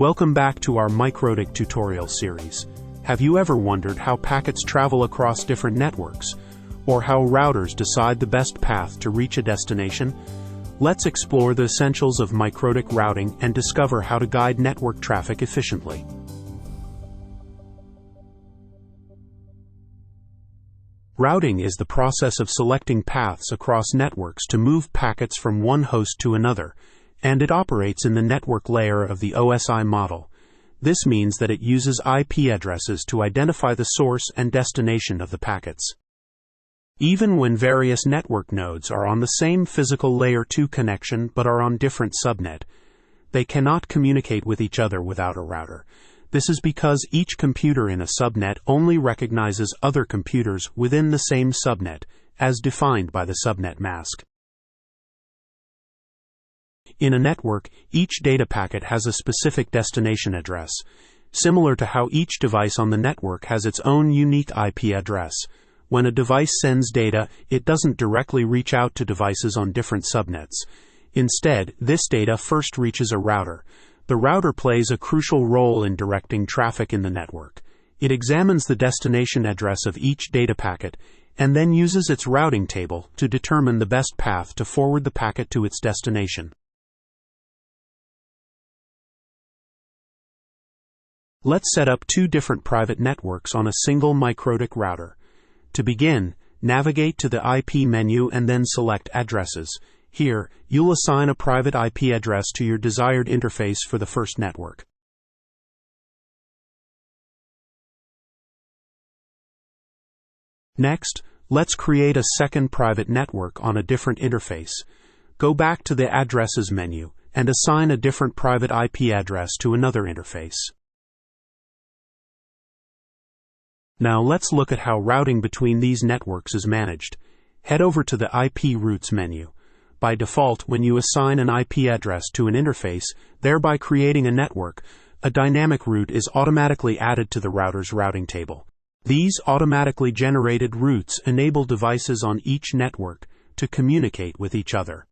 Welcome back to our MikroTik tutorial series. Have you ever wondered how packets travel across different networks, or how routers decide the best path to reach a destination? Let's explore the essentials of MikroTik routing and discover how to guide network traffic efficiently. Routing is the process of selecting paths across networks to move packets from one host to another, and it operates in the network layer of the OSI model. This means that it uses IP addresses to identify the source and destination of the packets. Even when various network nodes are on the same physical Layer 2 connection but are on different subnet, they cannot communicate with each other without a router. This is because each computer in a subnet only recognizes other computers within the same subnet, as defined by the subnet mask. In a network, each data packet has a specific destination address, similar to how each device on the network has its own unique IP address. When a device sends data, it doesn't directly reach out to devices on different subnets. Instead, this data first reaches a router. The router plays a crucial role in directing traffic in the network. It examines the destination address of each data packet and then uses its routing table to determine the best path to forward the packet to its destination. Let's set up two different private networks on a single MikroTik router. To begin, navigate to the IP menu and then select Addresses. Here, you'll assign a private IP address to your desired interface for the first network. Next, let's create a second private network on a different interface. Go back to the Addresses menu and assign a different private IP address to another interface. Now let's look at how routing between these networks is managed. Head over to the IP routes menu. By default, when you assign an IP address to an interface, thereby creating a network, a dynamic route is automatically added to the router's routing table. These automatically generated routes enable devices on each network to communicate with each other.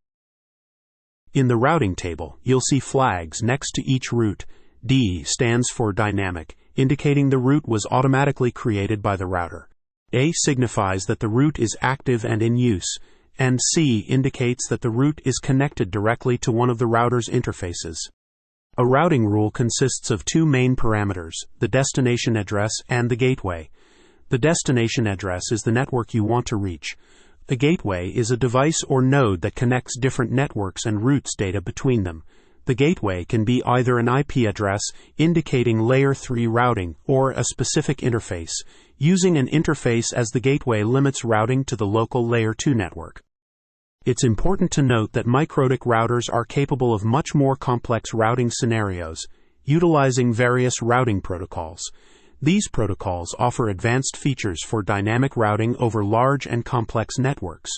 In the routing table, you'll see flags next to each route. D stands for dynamic, indicating the route was automatically created by the router. A signifies that the route is active and in use, and C indicates that the route is connected directly to one of the router's interfaces. A routing rule consists of two main parameters, the destination address and the gateway. The destination address is the network you want to reach. A gateway is a device or node that connects different networks and routes data between them. The gateway can be either an IP address indicating Layer 3 routing or a specific interface. Using an interface as the gateway limits routing to the local Layer 2 network. It's important to note that MikroTik routers are capable of much more complex routing scenarios, utilizing various routing protocols. These protocols offer advanced features for dynamic routing over large and complex networks.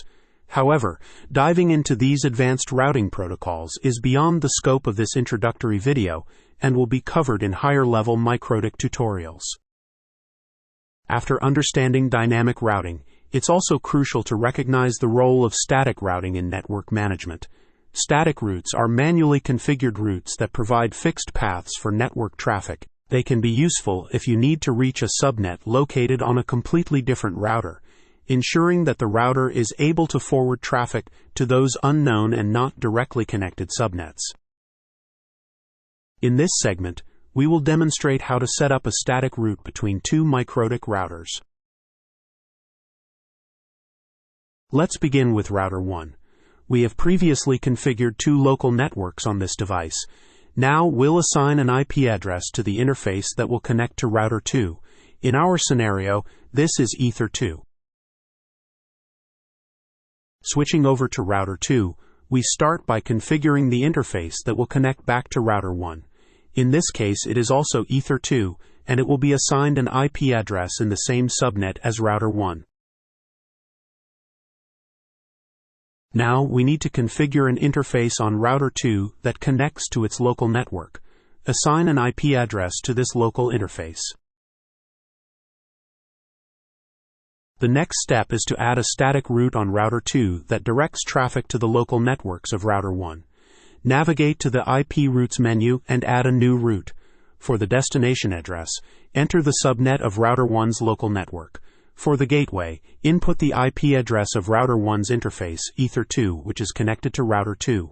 However, diving into these advanced routing protocols is beyond the scope of this introductory video and will be covered in higher-level MikroTik tutorials. After understanding dynamic routing, it's also crucial to recognize the role of static routing in network management. Static routes are manually configured routes that provide fixed paths for network traffic. They can be useful if you need to reach a subnet located on a completely different router, ensuring that the router is able to forward traffic to those unknown and not directly connected subnets. In this segment, we will demonstrate how to set up a static route between two MikroTik routers. Let's begin with router 1. We have previously configured two local networks on this device. Now we'll assign an IP address to the interface that will connect to router 2. In our scenario, this is Ether 2. Switching over to router 2, we start by configuring the interface that will connect back to router 1. In this case, it is also Ether 2, and it will be assigned an IP address in the same subnet as router 1. Now, we need to configure an interface on router 2 that connects to its local network. Assign an IP address to this local interface. The next step is to add a static route on router 2 that directs traffic to the local networks of router 1. Navigate to the IP routes menu and add a new route. For the destination address, enter the subnet of router 1's local network. For the gateway, input the IP address of router 1's interface, Ether2, which is connected to router 2.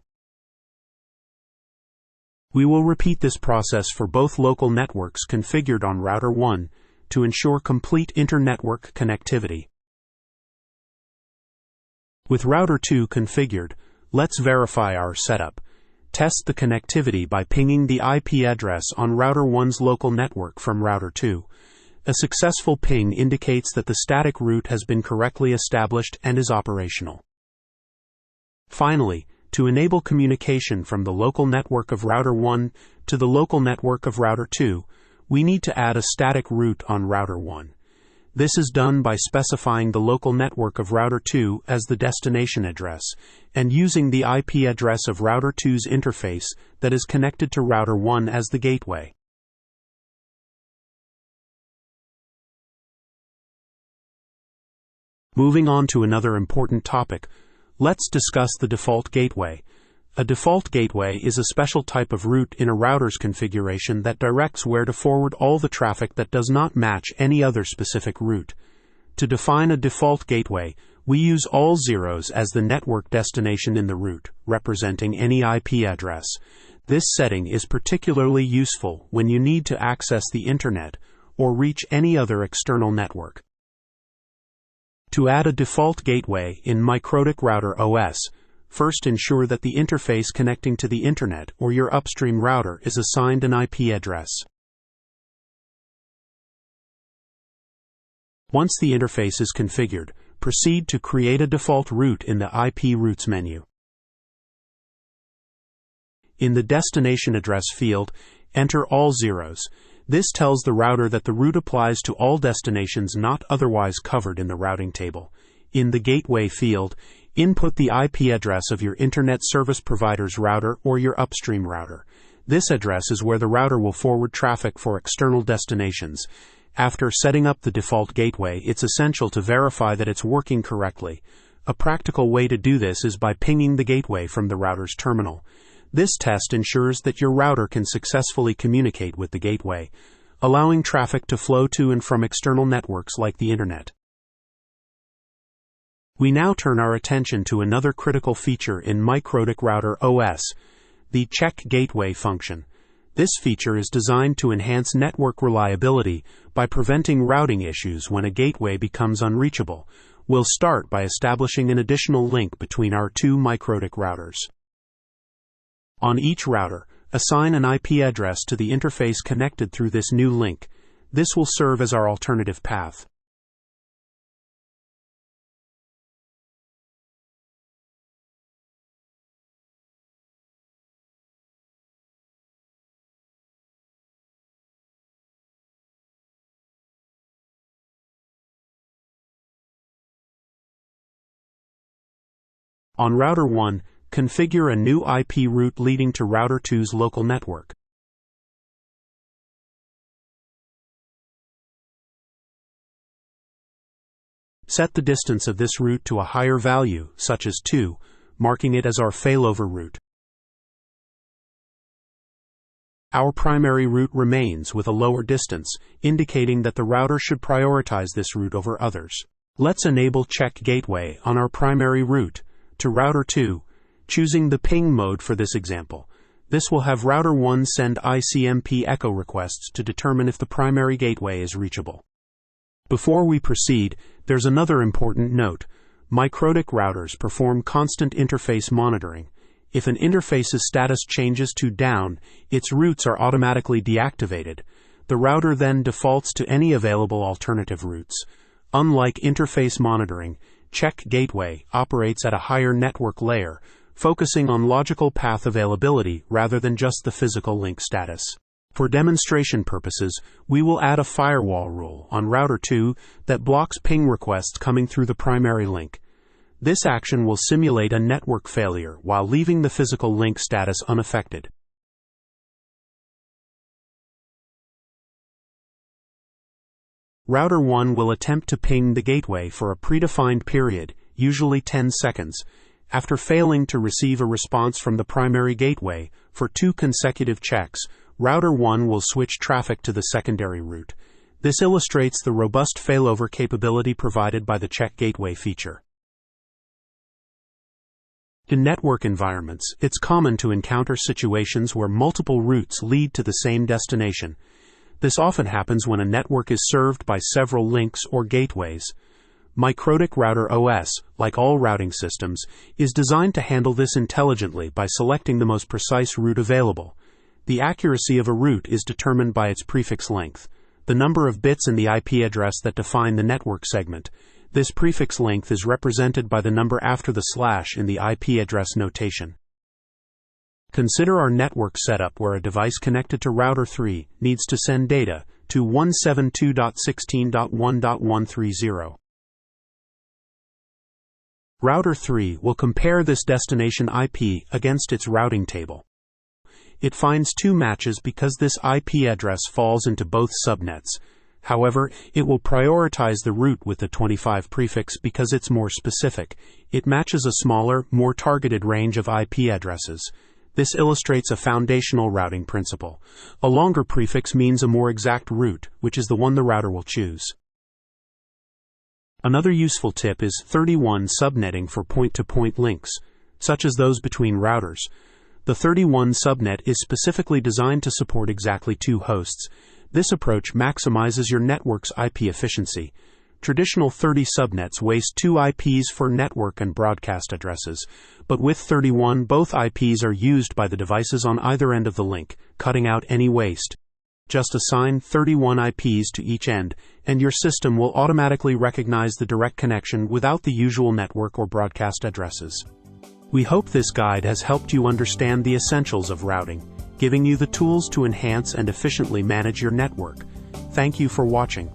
We will repeat this process for both local networks configured on router 1 to ensure complete inter-network connectivity. With router 2 configured, let's verify our setup. Test the connectivity by pinging the IP address on router 1's local network from router 2. A successful ping indicates that the static route has been correctly established and is operational. Finally, to enable communication from the local network of router 1 to the local network of router 2, we need to add a static route on router 1. This is done by specifying the local network of router 2 as the destination address and using the IP address of router 2's interface that is connected to router 1 as the gateway. Moving on to another important topic, let's discuss the default gateway. A default gateway is a special type of route in a router's configuration that directs where to forward all the traffic that does not match any other specific route. To define a default gateway, we use all zeros as the network destination in the route, representing any IP address. This setting is particularly useful when you need to access the Internet or reach any other external network. To add a default gateway in MikroTik RouterOS, first ensure that the interface connecting to the Internet or your upstream router is assigned an IP address. Once the interface is configured, proceed to create a default route in the IP routes menu. In the destination address field, enter all zeros. This tells the router that the route applies to all destinations not otherwise covered in the routing table. In the gateway field, input the IP address of your Internet service provider's router or your upstream router. This address is where the router will forward traffic for external destinations. After setting up the default gateway, it's essential to verify that it's working correctly. A practical way to do this is by pinging the gateway from the router's terminal. This test ensures that your router can successfully communicate with the gateway, allowing traffic to flow to and from external networks like the Internet. We now turn our attention to another critical feature in MikroTik RouterOS, the Check Gateway function. This feature is designed to enhance network reliability by preventing routing issues when a gateway becomes unreachable. We'll start by establishing an additional link between our two MikroTik routers. On each router, assign an IP address to the interface connected through this new link. This will serve as our alternative path. On router 1, configure a new IP route leading to router 2's local network. Set the distance of this route to a higher value, such as 2, marking it as our failover route. Our primary route remains with a lower distance, indicating that the router should prioritize this route over others. Let's enable Check Gateway on our primary route to router 2, choosing the ping mode for this example. This will have router 1 send ICMP echo requests to determine if the primary gateway is reachable. Before we proceed, there's another important note. MikroTik routers perform constant interface monitoring. If an interface's status changes to down, its routes are automatically deactivated. The router then defaults to any available alternative routes. Unlike interface monitoring, Check Gateway operates at a higher network layer, focusing on logical path availability rather than just the physical link status. For demonstration purposes, we will add a firewall rule on router 2 that blocks ping requests coming through the primary link. This action will simulate a network failure while leaving the physical link status unaffected. Router 1 will attempt to ping the gateway for a predefined period, usually 10 seconds. After failing to receive a response from the primary gateway for 2 consecutive checks, Router 1 will switch traffic to the secondary route. This illustrates the robust failover capability provided by the Check Gateway feature. In network environments, it's common to encounter situations where multiple routes lead to the same destination. This often happens when a network is served by several links or gateways. MikroTik RouterOS, like all routing systems, is designed to handle this intelligently by selecting the most precise route available. The accuracy of a route is determined by its prefix length, the number of bits in the IP address that define the network segment. This prefix length is represented by the number after the slash in the IP address notation. Consider our network setup where a device connected to router 3 needs to send data to 172.16.1.130. Router 3 will compare this destination IP against its routing table. It finds two matches because this IP address falls into both subnets. However, it will prioritize the route with the 25 prefix because it's more specific. It matches a smaller, more targeted range of IP addresses. This illustrates a foundational routing principle. A longer prefix means a more exact route, which is the one the router will choose. Another useful tip is 31 subnetting for point-to-point links, such as those between routers. The 31 subnet is specifically designed to support exactly two hosts. This approach maximizes your network's IP efficiency. Traditional 30 subnets waste two IPs for network and broadcast addresses, but with 31, both IPs are used by the devices on either end of the link, cutting out any waste. Just assign 31 IPs to each end, and your system will automatically recognize the direct connection without the usual network or broadcast addresses. We hope this guide has helped you understand the essentials of routing, giving you the tools to enhance and efficiently manage your network. Thank you for watching.